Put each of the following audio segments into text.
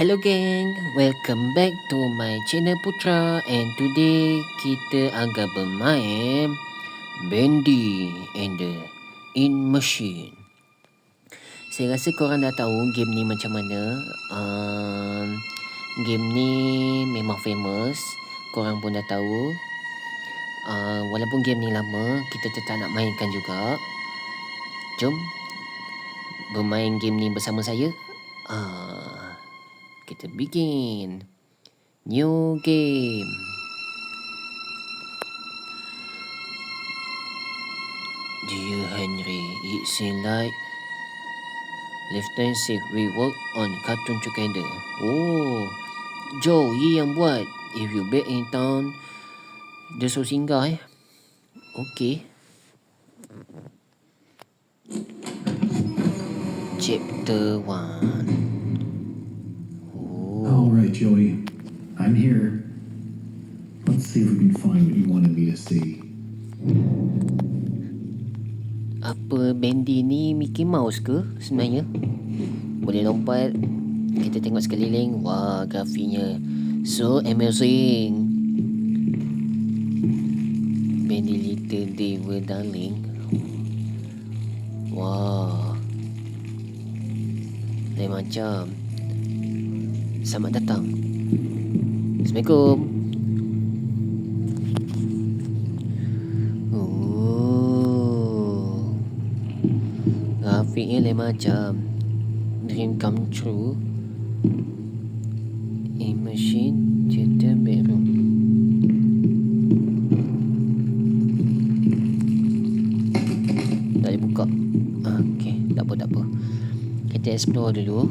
Hello gang, welcome back to my channel Putra, and today kita akan bermain Bendy and the In Machine. Saya rasa korang dah tahu game ni macam mana. Game ni memang famous, korang pun dah tahu. Walaupun game ni lama, kita tetap nak mainkan juga. Jom bermain game ni bersama saya. Kita begin. New game. Dear Henry, it seems like Lieutenant said we work on cartoon together. Oh, Joe, ye yang buat. If you back in town, dia suruh singgah Okay. Chapter 1. All right, Joey. I'm here. Let's see if we can find what you wanted me to see. Apa Bendy ni Mickey Mouse ke sebenarnya? Boleh lompat. Kita tengok sekeliling. Wah, grafiknya so amazing. Bendy Little Devil Darling. Wah, lain macam. Selamat datang. Assalamualaikum. Oh, grafiknya lain macam. Dream come true. In Machine Theater Bedroom. Tak boleh buka. Okay, tak apa. Kita explore dulu.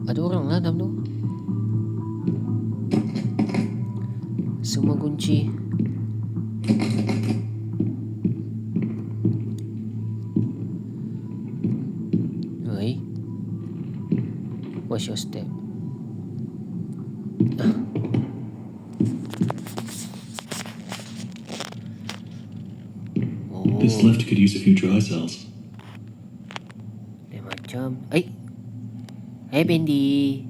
Ada orang lah dalam tu. Semua kunci. Hai. Watch your step. This lift could use a few dry cells. Dia macam Bendy.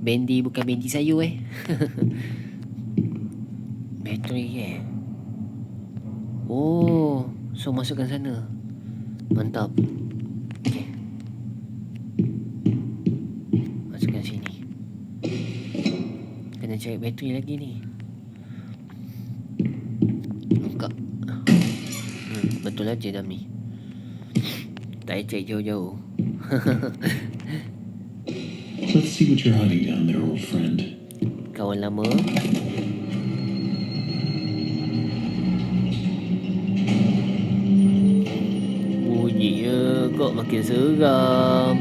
Bendy bukan Bendy sayur Bateri Oh, so masukkan sana. Mantap. Okay, masukkan sini. Kena cari bateri lagi ni. Buka. Betul aja dah ni. Tak payah cari jauh-jauh. Let's see what you're hiding down there, old friend. Kawan lama. Bunyinya kok makin seram.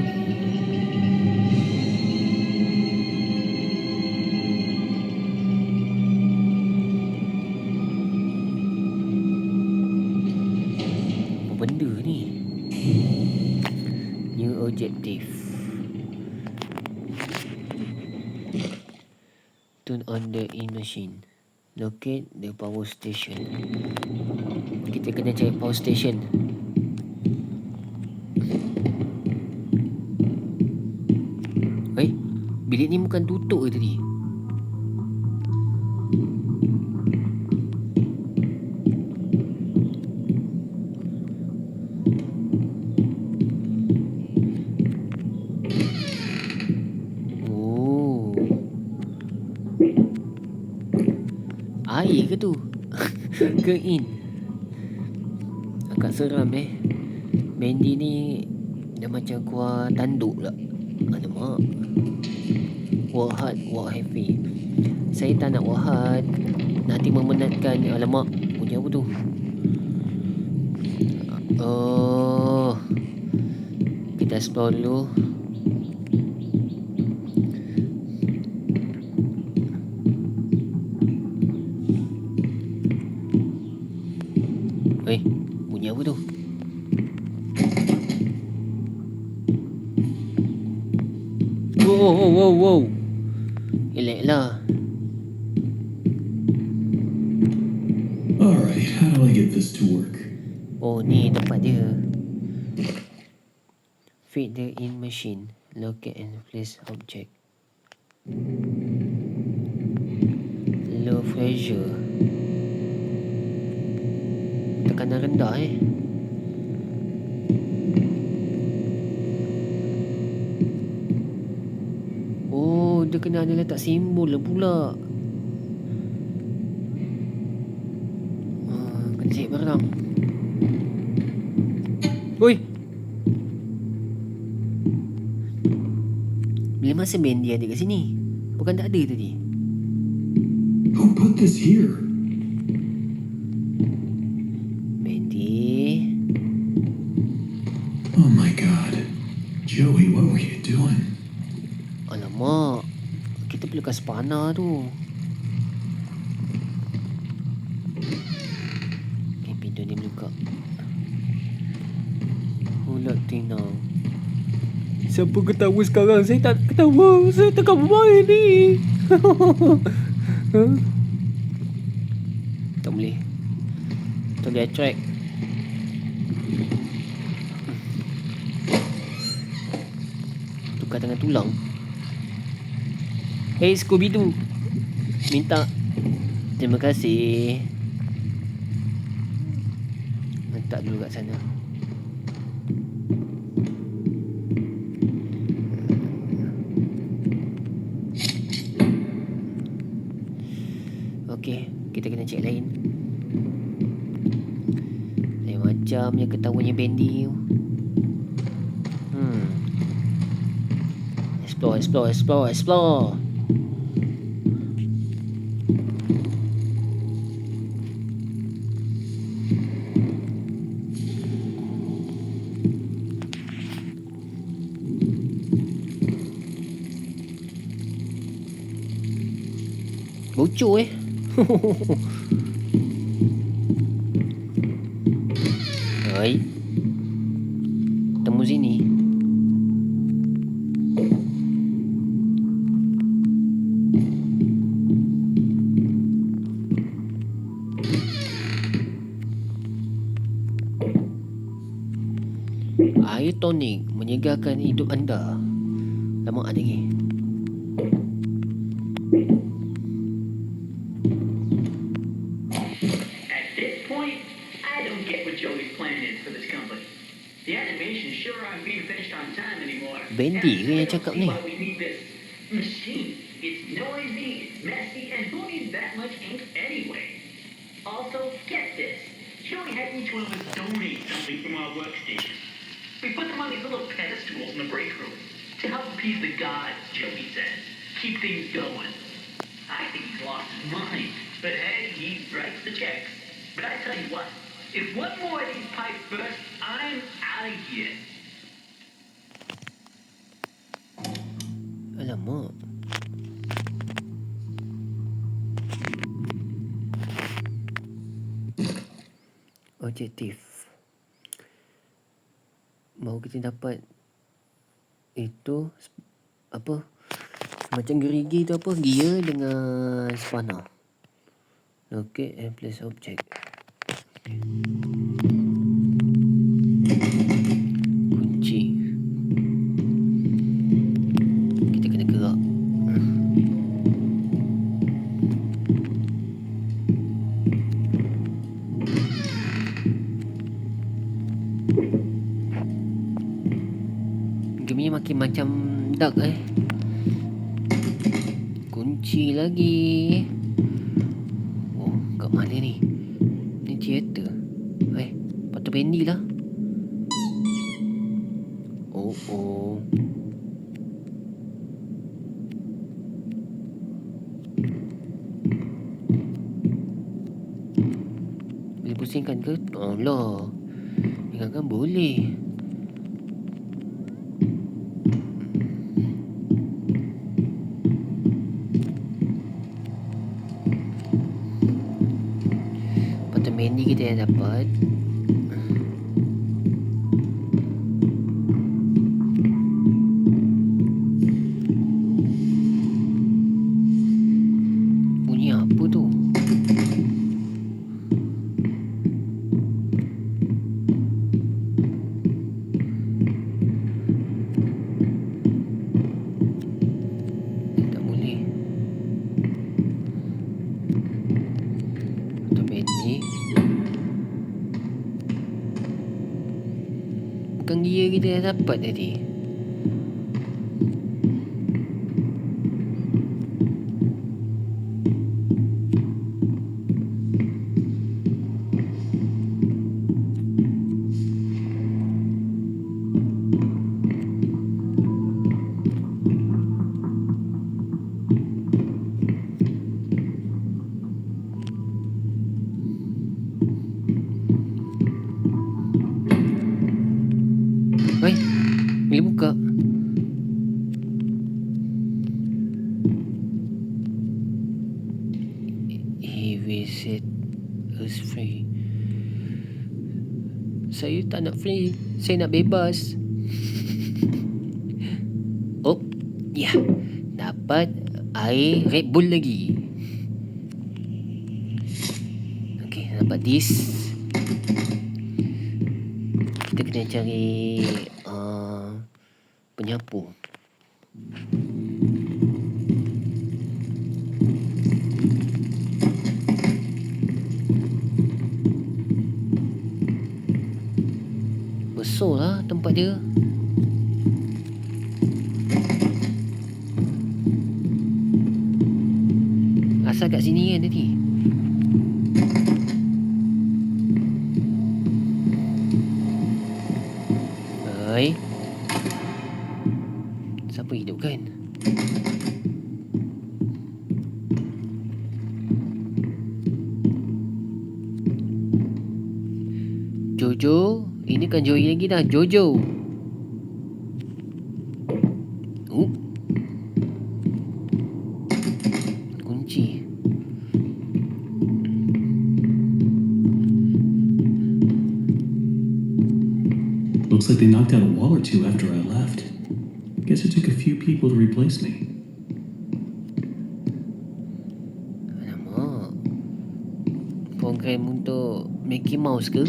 Apa benda ni? New objective. Turn on the In Machine. Locate the power station. Kita kena cari power station. Bilik ni bukan tutup ke tadi? Air ke tu? Ke in? Agak seram Bendy ni dia macam kuah tanduk pula. Alamak. Work hard, work heavy. Saya tak nak work hard, nanti memenatkan. Alamak, bunyi apa tu? Oh, kita explore dulu. Bunyi apa tu? Wow. Elaklah. Alright, how do I get this to work? Oh, ni tempat dia. Fit the in machine. Locate and place object. Low pressure. Tekanan rendah Oh, dia kena ada letak simbol lah pula. Kena cek barang. Oi, bila masa Bendy ada kat sini? Bukan tak ada tadi? Who put this here? Bendy. Oh my god. Joey, what were you doing? Alamak, kita perlu kat spana tu. Okay, pintu ni buka. Hulak Tina. Siapa ketawa sekarang? Saya tak ketawa. Saya tengah bermain ni. Tak boleh. Tak boleh attract. Tukar tangan tulang. Hey Scooby-Doo, minta. Terima kasih. Letak dulu kat sana. Okey, kita kena cek lain. Lain macam yang ketawanya Bendy tu. Explore. Bocor Hai. Temu sini. Air tonik menyegarkan hidup anda. Lama ada lagi. At this point, I don't get what Joey's plan is for this company. The animations sure aren't being finished on time anymore. Bendy ke yang cakap ni? Why we need this machine. It's noisy, it's messy, and who needs that much ink anyway? Also, get this. Joey had each one of us donate something from our workstation. We put them on these little pedestals in the break room to help appease the gods, Joey says. Keep things going. I think he's lost his mind. But hey, he writes the checks. But I tell you what, if one more of these pipes burst, I'm out of here. Alamak. Objektif. Baru kita dapat itu apa? Macam gerigi tu apa? Gear dengan spana. Okay, and place object. Kunci. Kita kena gerak. Game ni makin macam dark Kunci lagi. Oh, kat mana ni? Ni teater. Patut Bendy lah. Oh. Boleh pusingkan ke? Allah. Ingatkan boleh. Bendy kita yang dapat. Bunyi apa tu? kita dah dapat tadi. Hai, bila buka? He will set us free. Saya tak nak free, saya nak bebas. Oh, ya, dapat air Red Bull lagi. Okay, dapat this. Kita kena cari penyapu. Besar lah tempat dia. Asal kat sini kan tadi. Hai, siapa hidupkan? Jojo, ini kan Joey lagi dah. Jojo. Kunci. Looks like they knocked out a wall or two after I left. Guess it took a few people to replace me. Alamak, program untuk Mickey Mouse ke?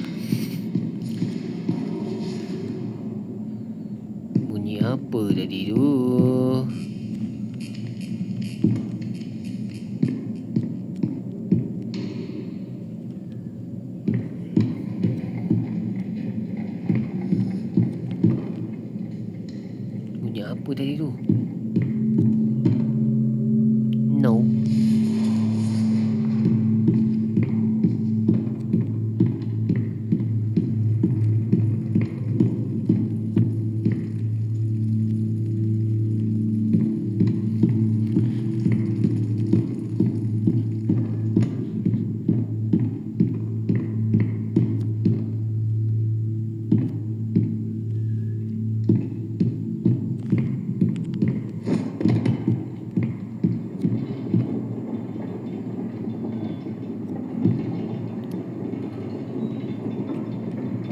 Bunyi apa tadi tu? Bunyi apa tadi tu? No.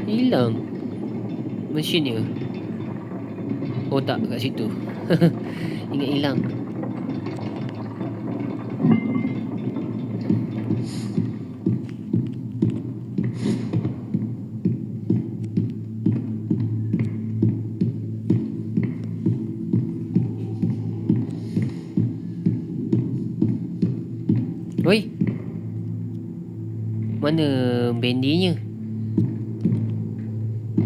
Hilang mesinnya. Oh tak, kat situ. Ingat hilang. Oi, mana bendinya?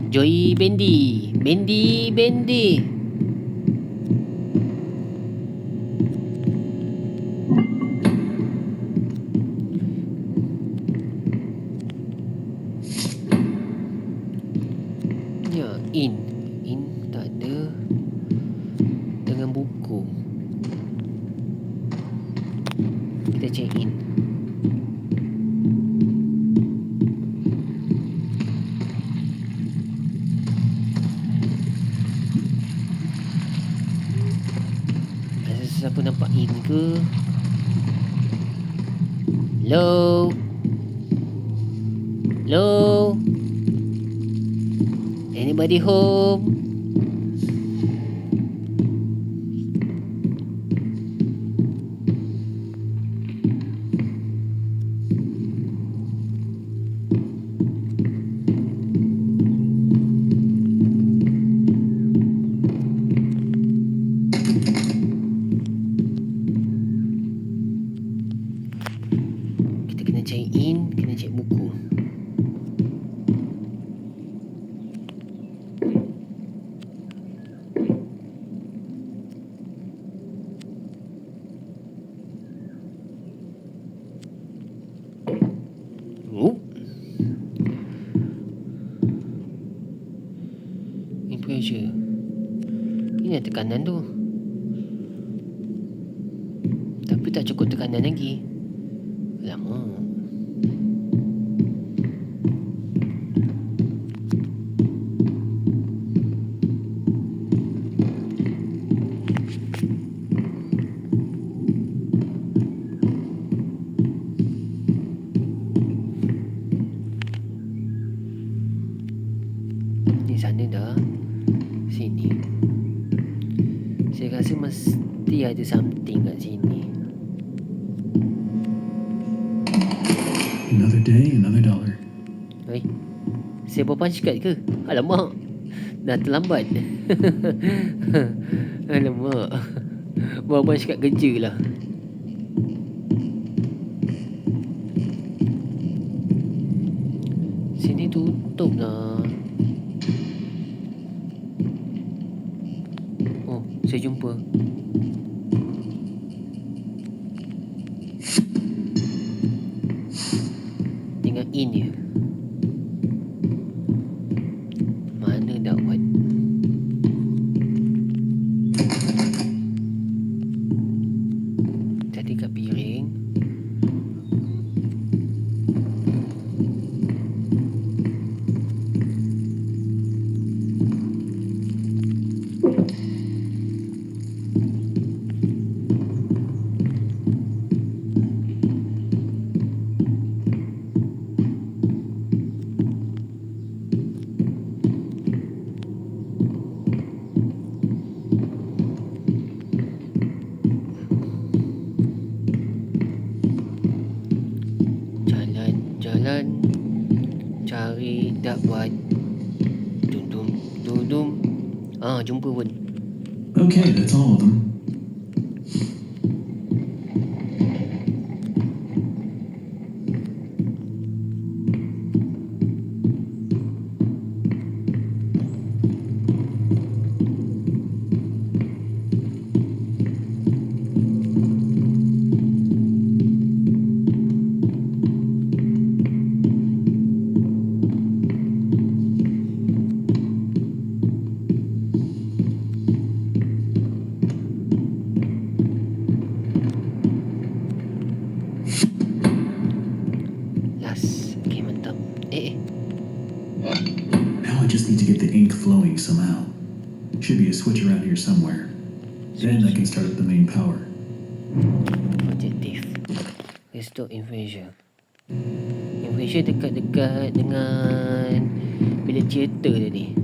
Joey Bendy. Bendy. Ya, in tak ada. Dengan buku. Kita check in. Siapa nampak in ke? Hello? Hello? Anybody home? Check in, kena check buku. tekanan tu. Tapi tak cukup tekanan lagi. Lama. Ni sana dah. Sini. Saya rasa mesti ada something kat sini. Another day, another dollar. Oi. Saya bawa punch card ke? Alamak. Dah terlambat. Alamak. Bawa punch card kerja lah. Sini tutup lah. Oh, saya jumpa. Tinggal in je. Mana dakwat? Tadi kat piring. Jalan-jalan cari dakwat. Dum-dum, dum-dum. Ah, jumpa pun. Okay, that's all of them. Last. Okay, mantap. Now I just need to get the ink flowing somehow. Should be a switch around here somewhere. Then I can start up the main power. Objektif. Restore infraction. Infraction dekat-dekat dengan bilik cerita tadi.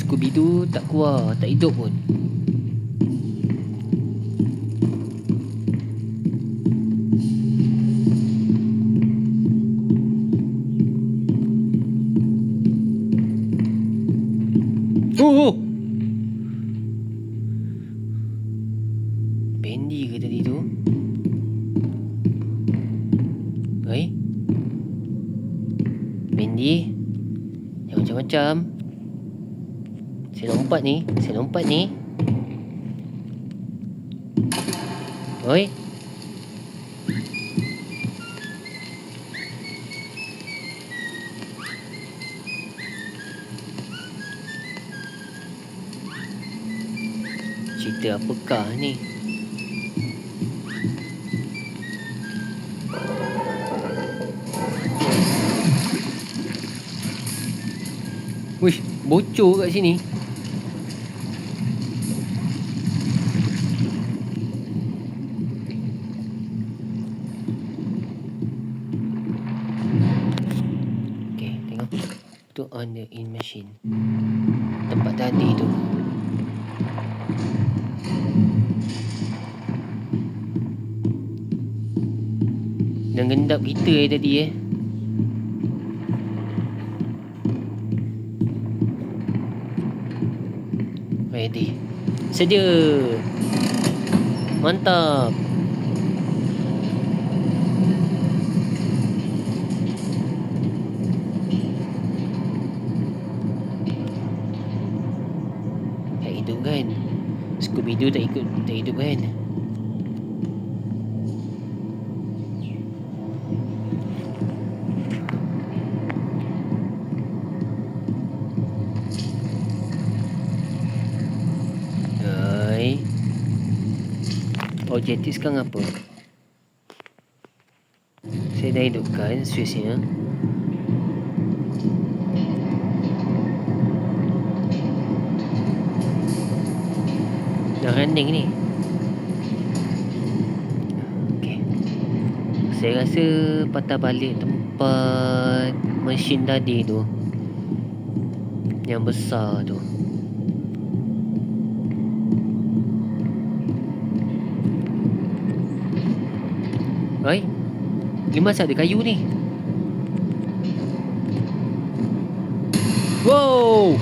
Scooby tu tak keluar, tak hidup pun. Oh! Bendy ke tadi tu? Oi? Bendy? Jangan macam-macam. Saya lompat ni. Oi? Cerita apakah ni? Wish, bocor kat sini. Okay, tengok. Tu on the in machine. Tempat tadi tu. Dah gendap kita tadi Ready. Sedia. Mantap. Tak hidup kan? Scooby-Doo tak hidup kan? Objektif sekarang apa? Saya dah hidupkan switchnya. Dah running ni. Okay. Saya rasa patah balik tempat mesin tadi tu, yang besar tu. Oi, ni masa ada kayu ni. Wow.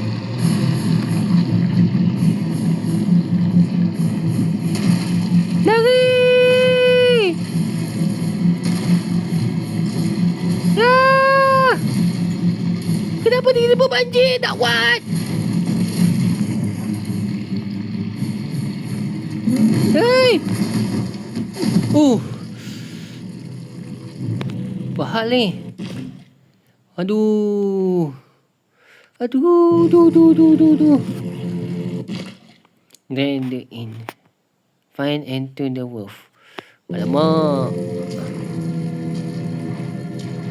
Lari. Ah! Kenapa tiba-tiba banjir? Tak kuat. Hei. Apa hal ni? Aduh. Grand in. Find and turn the wolf. Alamak.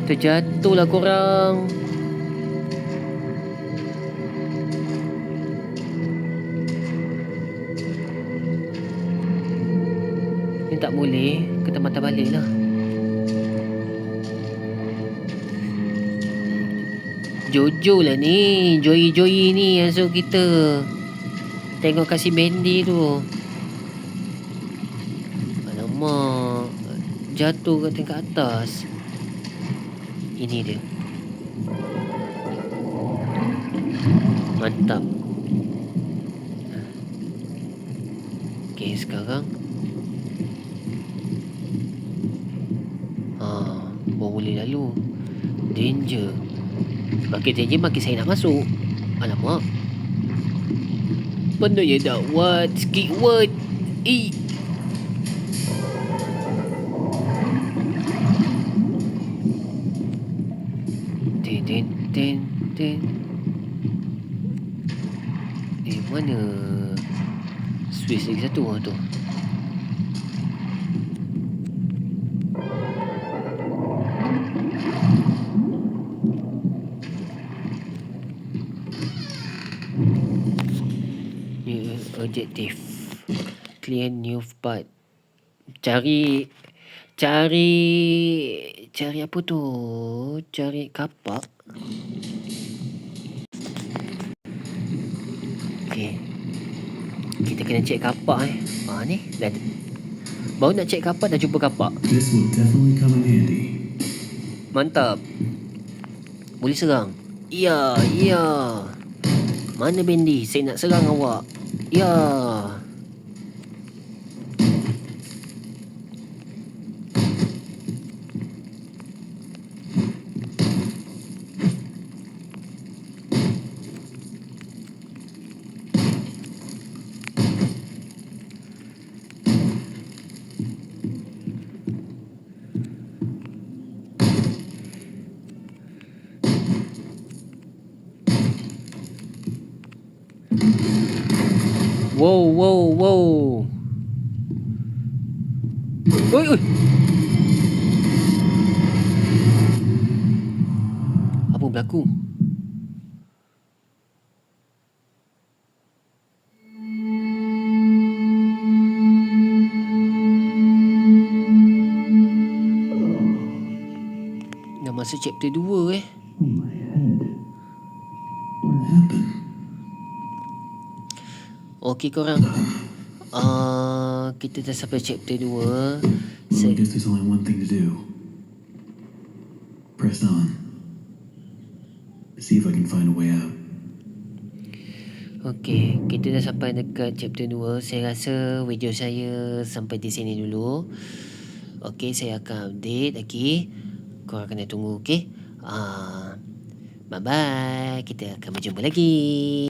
Terjatuhlah korang. Ni tak boleh. Kita mata balik lah. Jojo lah ni. Joy ni yang suruh kita tengok kasih Bendy tu. Alamak. Jatuh kat tingkat atas. Ini dia. Mantap. Okay, sekarang baru boleh lalu. Danger. Makin danger makin saya nak masuk. Alamak. Benda je dakwat. Skip word. Ten. Mana switch lagi satu tu? Ni objektif. Clear new part. Cari apa tu? Cari kapak. Okay. Kita kena cek kapak ni dah. Baru nak cek kapak dah jumpa kapak. This will definitely come in handy. Mantap. Boleh serang. Ya. Mana Bendy? Saya nak serang awak. Ya. Wow. Oi. Apa berlaku? Dah masa chapter 2 Oh my head. What happened? Okey korang. Kita dah sampai chapter 2. Well, I guess there's only one thing to do. Press on. See if I can find a way out. Okey, kita dah sampai dekat chapter 2. Saya rasa video saya sampai di sini dulu. Okey, saya akan update lagi. Korang kena tunggu, okey? Bye-bye. Kita akan berjumpa lagi.